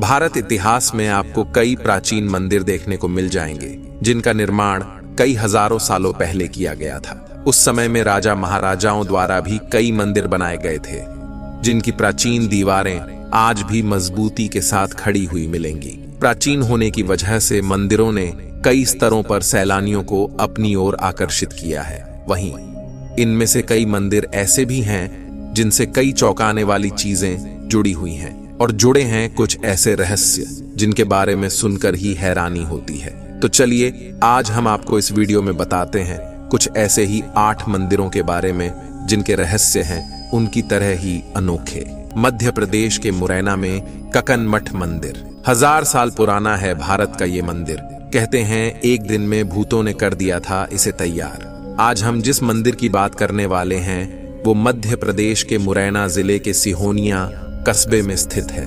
भारत इतिहास में आपको कई प्राचीन मंदिर देखने को मिल जाएंगे जिनका निर्माण कई हजारों सालों पहले किया गया था। उस समय में राजा महाराजाओं द्वारा भी कई मंदिर बनाए गए थे जिनकी प्राचीन दीवारें आज भी मजबूती के साथ खड़ी हुई मिलेंगी। प्राचीन होने की वजह से मंदिरों ने कई स्तरों पर सैलानियों को अपनी ओर आकर्षित किया है। वहीं इनमें से कई मंदिर ऐसे भी हैं जिनसे कई चौंकाने वाली चीजें जुड़ी हुई हैं और जुड़े हैं कुछ ऐसे रहस्य जिनके बारे में सुनकर ही हैरानी होती है। तो चलिए आज हम आपको इस वीडियो में बताते हैं कुछ ऐसे ही 8 मंदिरों के बारे में जिनके रहस्य हैं उनकी तरह ही अनोखे। मध्य प्रदेश के मुरैना में कक्कन मठ मंदिर 1000 साल पुराना है। भारत का ये मंदिर कहते हैं एक दिन में भूतों ने कर दिया था इसे तैयार। आज हम जिस मंदिर की बात करने वाले हैं वो मध्य प्रदेश के मुरैना जिले के सिहोनिया कस्बे में स्थित है।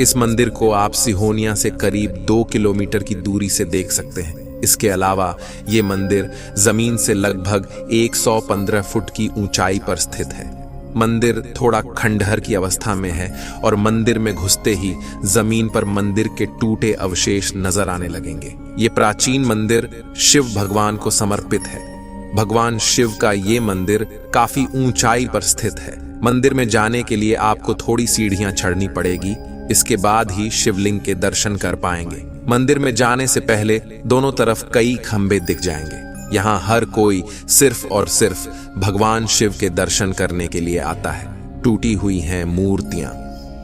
इस मंदिर को आप सिहोनिया से करीब 2 किलोमीटर की दूरी से देख सकते हैं। इसके अलावा ये मंदिर जमीन से लगभग 115 फुट की ऊंचाई पर स्थित है। मंदिर थोड़ा खंडहर की अवस्था में है और मंदिर में घुसते ही जमीन पर मंदिर के टूटे अवशेष नजर आने लगेंगे। ये प्राचीन मंदिर शिव भगवान को समर्पित है। भगवान शिव का ये मंदिर काफी ऊंचाई पर स्थित है। मंदिर में जाने के लिए आपको थोड़ी सीढ़ियां चढ़नी पड़ेगी। इसके बाद ही शिवलिंग के दर्शन कर पाएंगे। मंदिर में जाने से पहले दोनों तरफ कई खंबे दिख जाएंगे। यहाँ हर कोई सिर्फ और सिर्फ भगवान शिव के दर्शन करने के लिए आता है। टूटी हुई हैं मूर्तियां।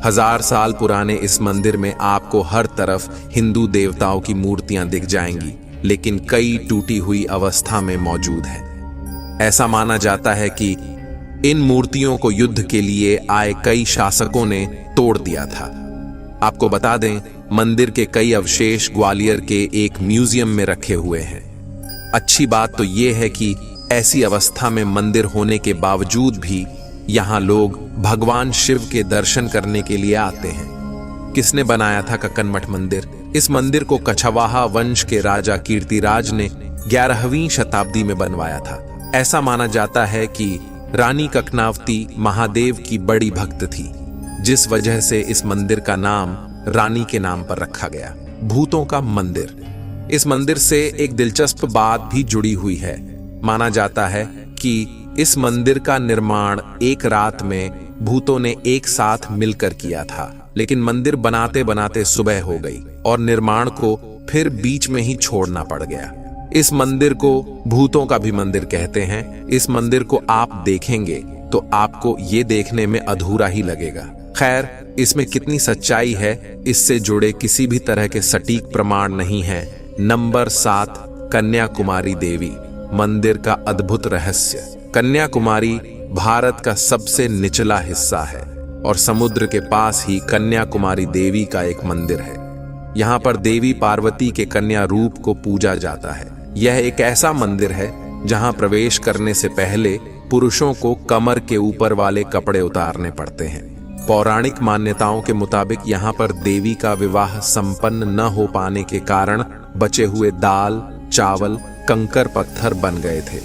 1000 साल पुराने इस मंदिर में आपको हर तरफ हिंदू देवताओं की मूर्तियां दिख जाएंगी, लेकिन कई टूटी हुई अवस्था में मौजूद है। ऐसा माना जाता है कि इन मूर्तियों को युद्ध के लिए आए कई शासकों ने तोड़ दिया था। आपको बता दें, मंदिर के कई अवशेष ग्वालियर के एक म्यूजियम में रखे हुए हैं। अच्छी बात तो यह है कि ऐसी अवस्था में मंदिर होने के बावजूद भी यहाँ लोग भगवान शिव के दर्शन करने के लिए आते हैं। किसने बनाया था कक्कन मठ मंदिर? इस मंदिर को कछवाहा वंश के राजा कीर्तिराज ने 11वीं शताब्दी में बनवाया था। ऐसा माना जाता है कि रानी कक्कनावती महादेव की बड़ी भक्त थी, जिस वजह से इस मंदिर का नाम रानी के नाम पर रखा गया। भूतों का मंदिर। इस मंदिर से एक दिलचस्प बात भी जुड़ी हुई है। माना जाता है कि इस मंदिर का निर्माण एक रात में भूतों ने एक साथ मिलकर किया था, लेकिन मंदिर बनाते बनाते सुबह हो गई और निर्माण को फिर बीच में ही छोड़ना पड़ गया। इस मंदिर को भूतों का भी मंदिर कहते हैं। इस मंदिर को आप देखेंगे तो आपको ये देखने में अधूरा ही लगेगा। खैर, इसमें कितनी सच्चाई है इससे जुड़े किसी भी तरह के सटीक प्रमाण नहीं है। नंबर 7, कन्याकुमारी देवी मंदिर का अद्भुत रहस्य। कन्याकुमारी भारत का सबसे निचला हिस्सा है और समुद्र के पास ही कन्याकुमारी देवी का एक मंदिर है। यहाँ पर देवी पार्वती के कन्या रूप को पूजा जाता है। यह एक ऐसा मंदिर है जहाँ प्रवेश करने से पहले पुरुषों को कमर के ऊपर वाले कपड़े उतारने पड़ते हैं। पौराणिक मान्यताओं के मुताबिक यहाँ पर देवी का विवाह संपन्न न हो पाने के कारण बचे हुए दाल, चावल, कंकर पत्थर बन गए थे।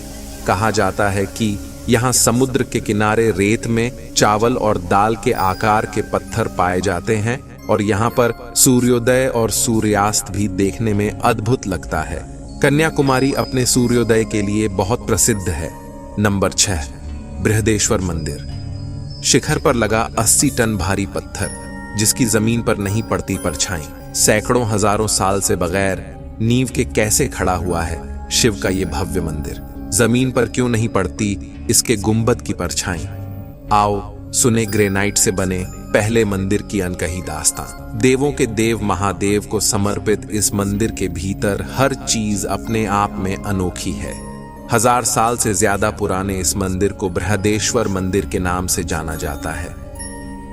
कहा जाता है कि यहाँ समुद्र के किनारे रेत में चावल और दाल के आकार के पत्थर पाए जाते हैं और यहाँ पर सूर्योदय और सूर्यास्त भी देखने में अद्भुत लगता है। कन्याकुमारी अपने सूर्योदय के लिए बहुत प्रसिद्ध है। नंबर 6, बृहदेश्वर मंदिर। शिखर पर लगा 80 टन भारी पत्थर जिसकी जमीन पर नहीं पड़ती परछाई, सैकड़ों हजारों साल से बगैर नींव के कैसे खड़ा हुआ है शिव का ये भव्य मंदिर। जमीन पर क्यों नहीं पड़ती इसके गुंबद की परछाई। आओ सुने ग्रेनाइट से बने पहले मंदिर की अनकही दास्तान। देवों के देव महादेव को समर्पित इस मंदिर के भीतर हर चीज अपने आप में अनोखी है। 1000 साल से ज्यादा पुराने इस मंदिर को बृहदेश्वर मंदिर के नाम से जाना जाता है।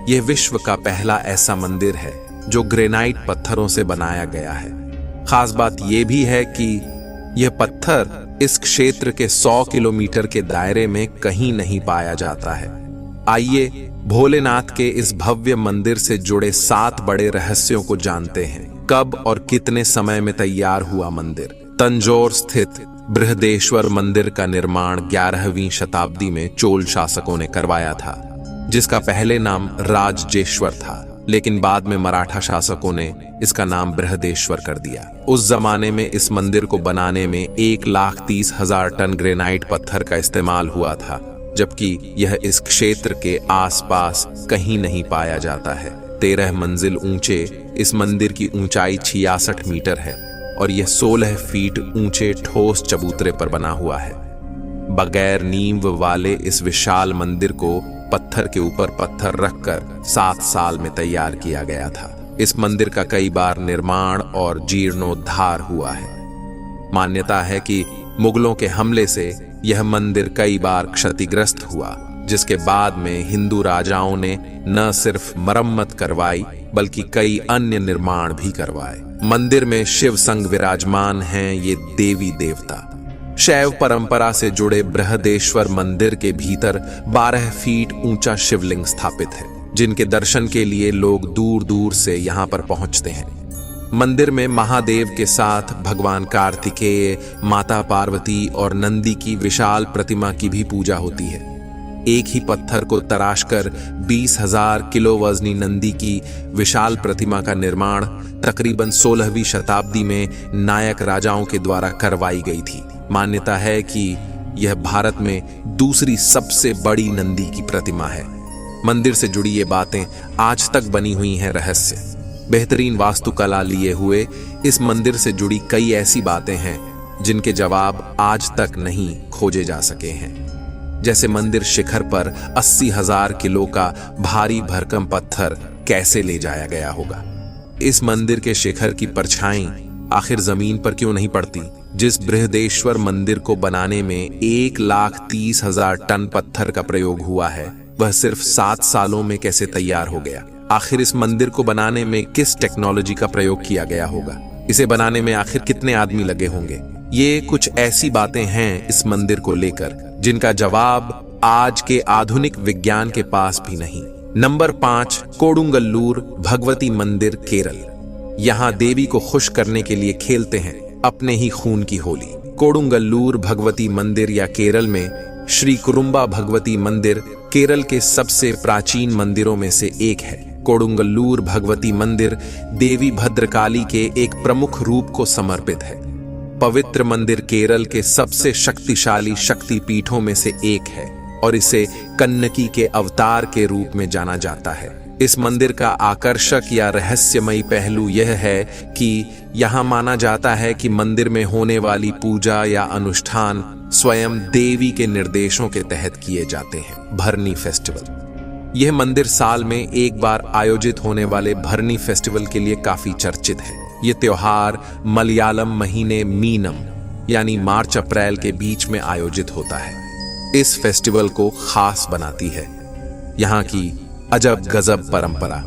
यह विश्व का पहला ऐसा मंदिर है जो ग्रेनाइट पत्थरों से बनाया गया है। खास बात यह भी है कि यह पत्थर इस क्षेत्र के 100 किलोमीटर के दायरे में कहीं नहीं पाया जाता है। आइए भोलेनाथ के इस भव्य मंदिर से जुड़े 7 बड़े रहस्यों को जानते हैं। कब और कितने समय में तैयार हुआ मंदिर? तंजौर स्थित बृहदेश्वर मंदिर का निर्माण 11वीं शताब्दी में चोल शासकों ने करवाया था, जिसका पहले नाम राजजेश्वर था। लेकिन बाद में मराठा शासकों ने इसका नाम बृहदेश्वर कर दिया। उस जमाने में इस मंदिर को बनाने में 1,30,000 टन ग्रेनाइट पत्थर का इस्तेमाल हुआ था, जबकि यह इस क्षेत्र के आसपास कहीं नहीं पाया जाता है। 13 मंजिल ऊंचे इस मंदिर की ऊंचाई 66 मीटर है और यह 16 फीट ऊंचे ठोस चबूतरे पर बना हुआ है। बगैर नींव वाले इस विशाल मंदिर को पत्थर के ऊपर पत्थर रखकर 7 साल में तैयार किया गया था। इस मंदिर का कई बार निर्माण और जीर्णोद्धार हुआ है। मान्यता है कि मुगलों के हमले से यह मंदिर कई बार क्षतिग्रस्त हुआ, जिसके बाद में हिंदू राजाओं ने न सिर्फ मरम्मत करवाई बल्कि कई अन्य निर्माण भी करवाए। मंदिर में शिव संग विराजमान हैं ये देवी देवता। शैव परंपरा से जुड़े बृहदेश्वर मंदिर के भीतर 12 फीट ऊंचा शिवलिंग स्थापित है, जिनके दर्शन के लिए लोग दूर दूर से यहाँ पर पहुंचते हैं। मंदिर में महादेव के साथ भगवान कार्तिकेय, माता पार्वती और नंदी की विशाल प्रतिमा की भी पूजा होती है। एक ही पत्थर को तराशकर 20,000 किलो वजनी नंदी की विशाल प्रतिमा का निर्माण तकरीबन 16वीं शताब्दी में नायक राजाओं के द्वारा करवाई गई थी। मान्यता है कि यह भारत में दूसरी सबसे बड़ी नंदी की प्रतिमा है। मंदिर से जुड़ी ये बातें आज तक बनी हुई हैं रहस्य। बेहतरीन वास्तुकला लिए हुए इस मंदिर से जुड़ी कई ऐसी बातें हैं जिनके जवाब आज तक नहीं खोजे जा सके हैं। जैसे मंदिर शिखर पर 80,000 किलो का भारी भरकम पत्थर कैसे ले जाया गया होगा। इस मंदिर के शिखर की परछाई आखिर जमीन पर क्यों नहीं पड़ती? जिस बृहदेश्वर मंदिर को बनाने में 1,30,000 टन पत्थर का प्रयोग हुआ है, वह सिर्फ 7 सालों में कैसे तैयार हो गया? आखिर इस मंदिर को बनाने में किस टेक्नोलॉजी का प्रयोग किया गया होगा? इसे बनाने में आखिर कितने आदमी लगे होंगे? ये कुछ ऐसी बातें हैं इस मंदिर को लेकर जिनका जवाब आज के आधुनिक विज्ञान के पास भी नहीं। नंबर 5, कोडुंगल्लूर भगवती मंदिर, केरल। यहाँ देवी को खुश करने के लिए खेलते हैं अपने ही खून की होली। कोडुंगल्लूर भगवती मंदिर या केरल में श्री कुरुम्बा भगवती मंदिर केरल के सबसे प्राचीन मंदिरों में से एक है। कोडुंगल्लूर भगवती मंदिर देवी भद्रकाली के एक प्रमुख रूप को समर्पित है। पवित्र मंदिर केरल के सबसे शक्तिशाली शक्तिपीठों में से एक है और इसे कन्नकी के अवतार के रूप में जाना जाता है। इस मंदिर का आकर्षक या रहस्यमयी पहलू यह है कि यहाँ माना जाता है कि मंदिर में होने वाली पूजा या अनुष्ठान स्वयं देवी के निर्देशों के तहत किए जाते हैं। भरनी फेस्टिवल। यह मंदिर साल में एक बार आयोजित होने वाले भरनी फेस्टिवल के लिए काफी चर्चित है। यह त्योहार मलयालम महीने मीनम यानी मार्च अप्रैल के बीच में आयोजित होता है। इस फेस्टिवल को खास बनाती है यहाँ की अजब गजब परंपरा।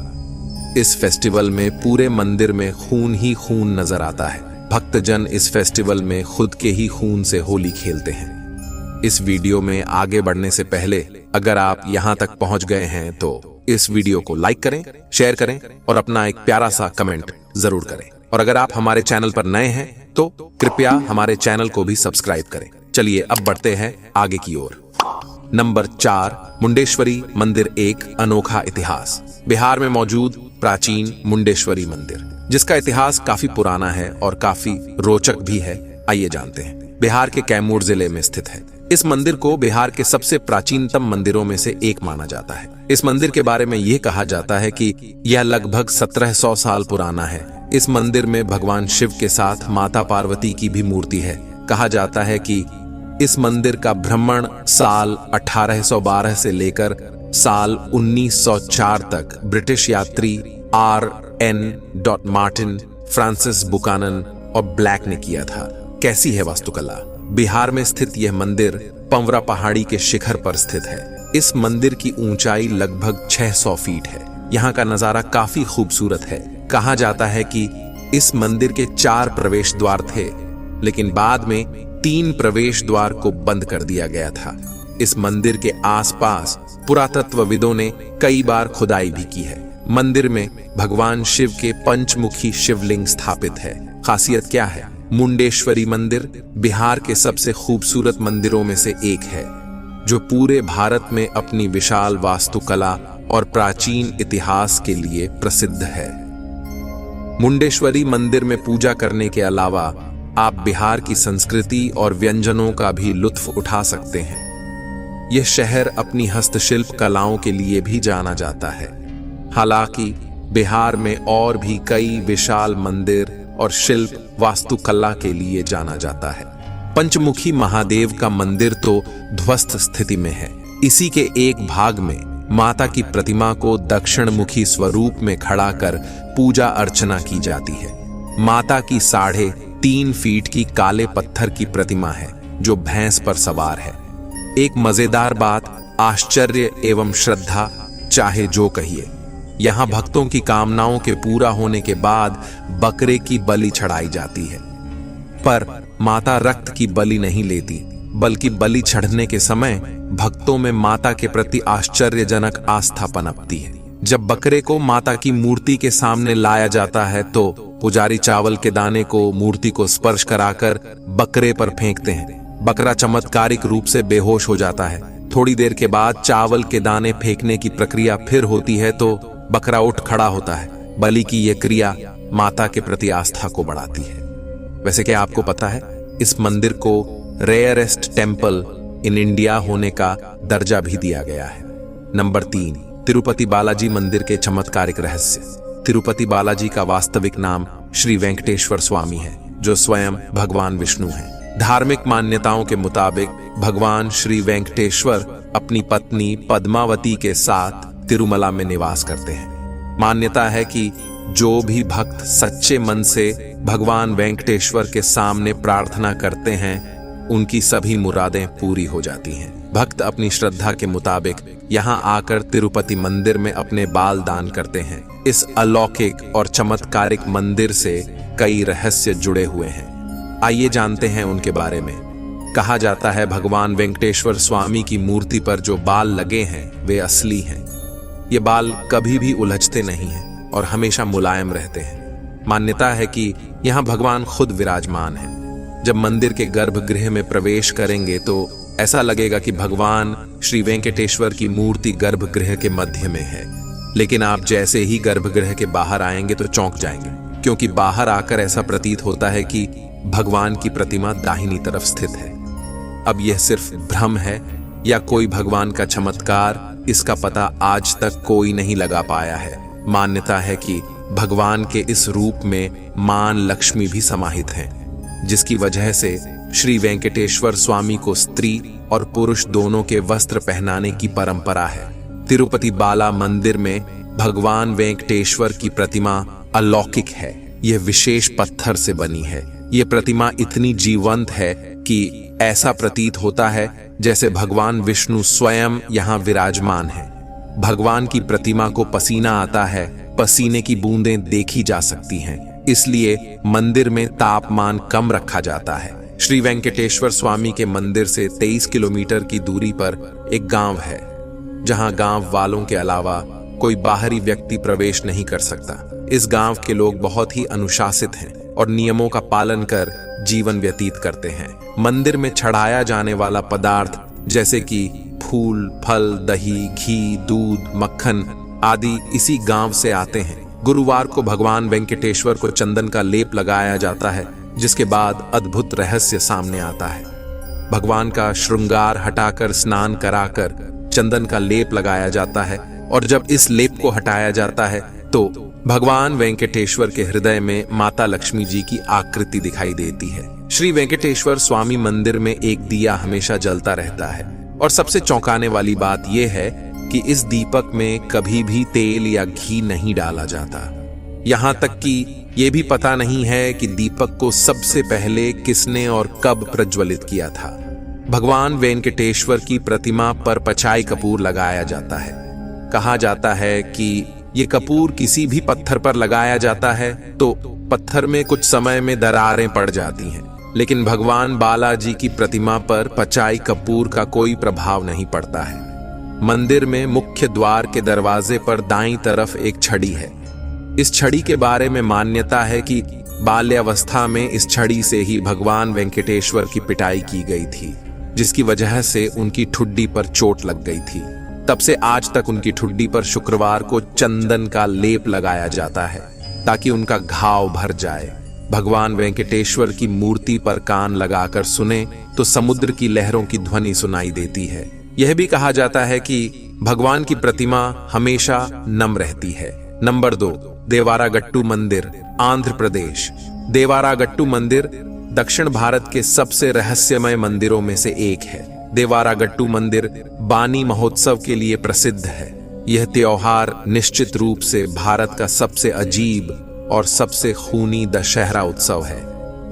इस फेस्टिवल में पूरे मंदिर में खून ही खून नजर आता है। भक्तजन इस फेस्टिवल में खुद के ही खून से होली खेलते हैं। इस वीडियो में आगे बढ़ने से पहले अगर आप यहाँ तक पहुँच गए हैं तो इस वीडियो को लाइक करें, शेयर करें और अपना एक प्यारा सा कमेंट जरूर करें। और अगर आप हमारे चैनल पर नए हैं तो कृपया हमारे चैनल को भी सब्सक्राइब करें। चलिए अब बढ़ते हैं आगे की ओर। नंबर 4, मुंडेश्वरी मंदिर, एक अनोखा इतिहास। बिहार में मौजूद प्राचीन मुंडेश्वरी मंदिर, जिसका इतिहास काफी पुराना है और काफी रोचक भी है, आइए जानते हैं। बिहार के कैमूर जिले में स्थित है। इस मंदिर को बिहार के सबसे प्राचीनतम मंदिरों में से एक माना जाता है। इस मंदिर के बारे में यह कहा जाता है कि यह लगभग 1700 साल पुराना है। इस मंदिर में भगवान शिव के साथ माता पार्वती की भी मूर्ति है। कहा जाता है कि इस मंदिर का भ्रमण साल 1812 से लेकर साल 1904 तक ब्रिटिश यात्री R.N. मार्टिन, फ्रांसिस बुकानन और ब्लैक ने किया था। कैसी है वास्तुकला? बिहार में स्थित यह मंदिर पंवरा पहाड़ी के शिखर पर स्थित है। इस मंदिर की ऊंचाई लगभग 600 फीट है। यहाँ का नजारा काफी खूबसूरत है। कहा जाता है कि इस मंदिर के 4 प्रवेश द्वार थे, लेकिन बाद में 3 प्रवेश द्वार को बंद कर दिया गया था। इस मंदिर के आसपास पुरातत्वविदों ने कई बार खुदाई भी की है। मंदिर में भगवान शिव के पंचमुखी शिवलिंग स्थापित है। खासियत क्या है? मुंडेश्वरी मंदिर बिहार के सबसे खूबसूरत मंदिरों में से एक है, जो पूरे भारत में अपनी विशाल वास्तुकला और प्राचीन इतिहास के लिए प्रसिद्ध है। मुंडेश्वरी मंदिर में पूजा करने के अलावा आप बिहार की संस्कृति और व्यंजनों का भी लुत्फ उठा सकते हैं। यह शहर अपनी हस्तशिल्प कलाओं के लिए भी जाना जाता है। हालांकि बिहार में और भी कई विशाल मंदिर और शिल्प वास्तुकला के लिए जाना जाता है। पंचमुखी महादेव का मंदिर तो ध्वस्त स्थिति में है। इसी के एक भाग में माता की प्रतिमा को दक्षिण मुखी स्वरूप में खड़ा कर पूजा अर्चना की जाती है। माता की 3.5 फीट की काले पत्थर की प्रतिमा है जो भैंस पर सवार है। एक मजेदार बात, आश्चर्य एवं श्रद्धा चाहे जो कहिए, यहाँ भक्तों की कामनाओं के पूरा होने के बाद बकरे की बलि चढ़ाई जाती है। पर माता रक्त की बलि नहीं लेती, बल्कि बलि चढ़ने के समय भक्तों में माता के प्रति आश्चर्यजनक आस्था पनपती है। जब बकरे को माता की मूर्ति के सामने लाया जाता है तो पुजारी चावल के दाने को मूर्ति को स्पर्श कराकर बकरे पर फेंकते हैं। बकरा चमत्कारिक रूप से बेहोश हो जाता है। थोड़ी देर के बाद चावल के दाने फेंकने की प्रक्रिया फिर होती है तो बकरा उठ खड़ा होता है। बलि की यह क्रिया माता के प्रति आस्था को बढ़ाती है। वैसे क्या आपको पता है, इस मंदिर को रेयरेस्ट टेम्पल इन इंडिया होने का दर्जा भी दिया गया है। नंबर 3, तिरुपति बालाजी मंदिर के चमत्कारिक रहस्य। तिरुपति बालाजी का वास्तविक नाम श्री वेंकटेश्वर स्वामी है, जो स्वयं भगवान विष्णु हैं। धार्मिक मान्यताओं के मुताबिक भगवान श्री वेंकटेश्वर अपनी पत्नी पद्मावती के साथ तिरुमला में निवास करते हैं। मान्यता है कि जो भी भक्त सच्चे मन से भगवान वेंकटेश्वर के सामने प्रार्थना करते हैं, उनकी सभी मुरादें पूरी हो जाती हैं। भक्त अपनी श्रद्धा के मुताबिक यहाँ आकर तिरुपति मंदिर में अपने बाल दान करते हैं। इस अलौकिक और चमत्कारिक मंदिर से कई रहस्य जुड़े हुए हैं। आइए जानते हैं उनके बारे में। कहा जाता है भगवान वेंकटेश्वर स्वामी की मूर्ति पर जो बाल लगे हैं वे असली हैं। ये बाल कभी भी उलझते नहीं हैं और हमेशा मुलायम रहते हैं। मान्यता है कि यहाँ भगवान खुद विराजमान है। जब मंदिर के गर्भगृह में प्रवेश करेंगे तो ऐसा लगेगा कि भगवान श्री वेंकटेश्वर की मूर्ति गर्भगृह के मध्य में है। लेकिन आप जैसे ही गर्भगृह के बाहर आएंगे तो चौंक जाएंगे, क्योंकि बाहर आकर ऐसा प्रतीत होता है कि भगवान की प्रतिमा दाहिनी तरफ स्थित है। अब यह सिर्फ भ्रम है या कोई भगवान का चमत्कार, इसका पता आज तक कोई नहीं लगा पाया है। मान्यता है कि भगवान के इस रूप में मां लक्ष्मी भी समाहित हैं, जिसकी वजह से श्री वेंकटेश्वर स्वामी को स्त्री और पुरुष दोनों के वस्त्र पहनाने की परंपरा है। तिरुपति बाला मंदिर में भगवान वेंकटेश्वर की प्रतिमा अलौकिक है। यह विशेष पत्थर से बनी है। यह प्रतिमा इतनी जीवंत है कि ऐसा प्रतीत होता है जैसे भगवान विष्णु स्वयं यहाँ विराजमान है। भगवान की प्रतिमा को पसीना आता है, पसीने की बूंदें देखी जा सकती हैं, इसलिए मंदिर में तापमान कम रखा जाता है। श्री वेंकटेश्वर स्वामी के मंदिर से 23 किलोमीटर की दूरी पर एक गांव है, जहां गांव वालों के अलावा कोई बाहरी व्यक्ति प्रवेश नहीं कर सकता। इस गांव के लोग बहुत ही अनुशासित हैं और नियमों का पालन कर जीवन व्यतीत करते हैं। मंदिर में चढ़ाया जाने वाला पदार्थ जैसे कि फूल, फल, दही, घी, दूध, मक्खन आदि इसी गांव से आते हैं। गुरुवार को भगवान वेंकटेश्वर को चंदन का लेप लगाया जाता है, जिसके बाद अद्भुत रहस्य सामने आता है। भगवान का श्रृंगार हटाकर स्नान कराकर चंदन का लेप लगाया जाता है और जब इस लेप को हटाया जाता है तो भगवान वेंकटेश्वर के हृदय में माता लक्ष्मी जी की आकृति दिखाई देती है। श्री वेंकटेश्वर स्वामी मंदिर में एक दिया हमेशा जलता रहता है और सबसे चौंकाने वाली बात यह है कि इस दीपक में कभी भी तेल या घी नहीं डाला जाता। यहाँ तक कि यह भी पता नहीं है कि दीपक को सबसे पहले किसने और कब प्रज्वलित किया था। भगवान वेंकटेश्वर की प्रतिमा पर पचाई कपूर लगाया जाता है। कहा जाता है कि ये कपूर किसी भी पत्थर पर लगाया जाता है तो पत्थर में कुछ समय में दरारें पड़ जाती हैं, लेकिन भगवान बालाजी की प्रतिमा पर पचाई कपूर का कोई प्रभाव नहीं पड़ता है। मंदिर में मुख्य द्वार के दरवाजे पर दाईं तरफ एक छड़ी है। इस छड़ी के बारे में मान्यता है कि बाल्यावस्था में इस छड़ी से ही भगवान वेंकटेश्वर की पिटाई की गई थी, जिसकी वजह से उनकी ठुड्डी पर चोट लग गई थी। तब से आज तक उनकी ठुड्डी पर शुक्रवार को चंदन का लेप लगाया जाता है ताकि उनका घाव भर जाए। भगवान वेंकटेश्वर की मूर्ति पर कान लगाकर सुने तो समुद्र की लहरों की ध्वनि सुनाई देती है। यह भी कहा जाता है कि भगवान की प्रतिमा हमेशा नम रहती है। नंबर 2, देवारागट्टू मंदिर, आंध्र प्रदेश। देवारागट्टू मंदिर दक्षिण भारत के सबसे रहस्यमय मंदिरों में से एक है। देवारागट्टू मंदिर बानी महोत्सव के लिए प्रसिद्ध है। यह त्योहार निश्चित रूप से भारत का सबसे अजीब और सबसे खूनी दशहरा उत्सव है,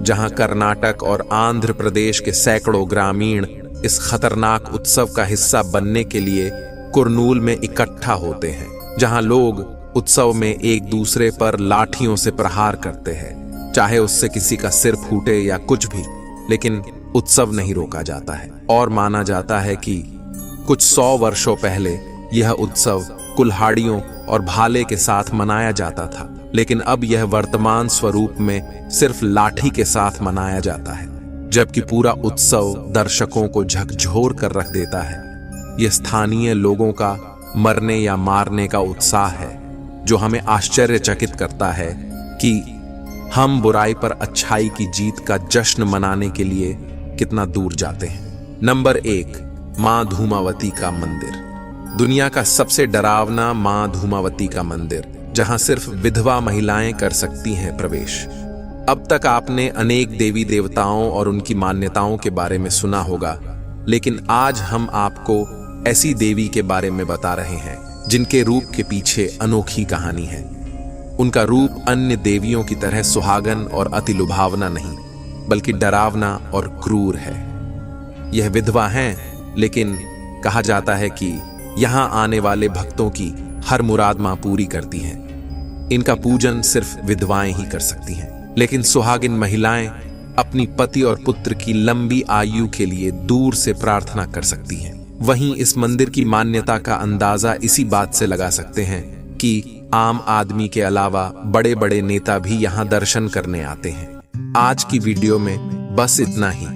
जहां कर्नाटक और आंध्र प्रदेश के सैकड़ों ग्रामीण इस खतरनाक उत्सव का हिस्सा बनने के लिए कुरनूल में इकट्ठा होते हैं, जहां लोग उत्सव में एक दूसरे पर लाठियों से प्रहार करते हैं, चाहे उससे किसी का सिर फूटे या कुछ भी, लेकिन उत्सव नहीं रोका जाता है। और माना जाता है कि कुछ 100 वर्षों पहले यह उत्सव कुल्हाड़ियों और भाले के साथ मनाया जाता था, लेकिन अब यह वर्तमान स्वरूप में सिर्फ लाठी के साथ मनाया जाता है, जबकि पूरा उत्सव दर्शकों को झकझोर कर रख देता है। यह स्थानीय लोगों का मरने या मारने का उत्साह है, जो हमें आश्चर्यचकित करता है कि हम बुराई पर अच्छाई की जीत का जश्न मनाने के लिए कितना दूर जाते हैं। नंबर 1, मां धूमावती का मंदिर। दुनिया का सबसे डरावना मां धूमावती का मंदिर, जहां सिर्फ विधवा महिलाएं कर सकती हैं प्रवेश। अब तक आपने अनेक देवी देवताओं और उनकी मान्यताओं के बारे में सुना होगा, लेकिन आज हम आपको ऐसी देवी के बारे में बता रहे हैं जिनके रूप के पीछे अनोखी कहानी है। उनका रूप अन्य देवियों की तरह सुहागन और अति लुभावना नहीं, बल्कि डरावना और क्रूर है। यह विधवा हैं, लेकिन कहा जाता है कि यहां आने वाले भक्तों की हर मुराद मां पूरी करती हैं। इनका पूजन सिर्फ विधवाएं ही कर सकती हैं, लेकिन सुहागिन महिलाएं अपनी पति और पुत्र की लंबी आयु के लिए दूर से प्रार्थना कर सकती हैं। वहीं इस मंदिर की मान्यता का अंदाजा इसी बात से लगा सकते हैं कि आम आदमी के अलावा बड़े बड़े नेता भी यहां दर्शन करने आते हैं। आज की वीडियो में बस इतना ही।